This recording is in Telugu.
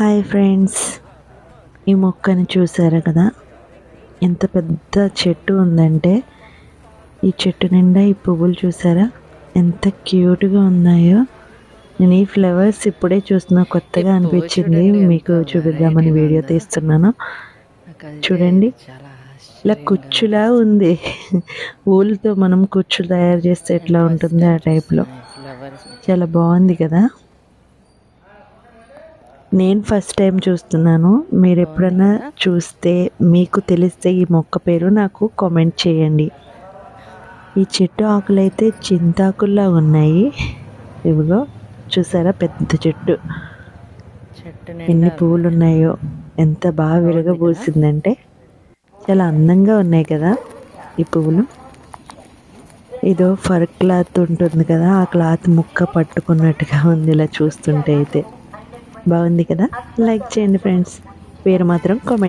హాయ్ ఫ్రెండ్స్, ఈ మొక్కని చూసారా కదా, ఎంత పెద్ద చెట్టు ఉందంటే ఈ చెట్టు నిండా ఈ పువ్వులు చూసారా ఎంత క్యూట్గా ఉన్నాయో. నేను ఈ ఫ్లవర్స్ ఇప్పుడే చూస్తున్నా, కొత్తగా అనిపించింది, మీకు చూపిద్దామని వీడియో తీస్తున్నాను. చూడండి, ఇలా కుచ్చులా ఉంది. ఊళ్ళతో మనం కుచ్చులు తయారు చేస్తే ఎట్లా ఉంటుంది ఆ టైప్లో. చాలా బాగుంది కదా. నేను ఫస్ట్ టైం చూస్తున్నాను. మీరు ఎప్పుడైనా చూస్తే, మీకు తెలిస్తే ఈ మొక్క పేరు నాకు కామెంట్ చేయండి. ఈ చెట్టు ఆకులు అయితే చింతాకుల్లా ఉన్నాయి. ఇవిగో చూసారా, పెద్ద చెట్టు, ఎన్ని పువ్వులు ఉన్నాయో, ఎంత బాగా విరగబూసిందంటే చాలా అందంగా ఉన్నాయి కదా ఈ పువ్వులు. ఏదో ఫర్ క్లాత్ ఉంటుంది కదా, ఆ క్లాత్ ముక్క పట్టుకున్నట్టుగా ఉంది ఇలా చూస్తుంటే. అయితే బాగుంది కదా. లైక్ చేయండి ఫ్రెండ్స్, పేరు మాత్రం కామెంట్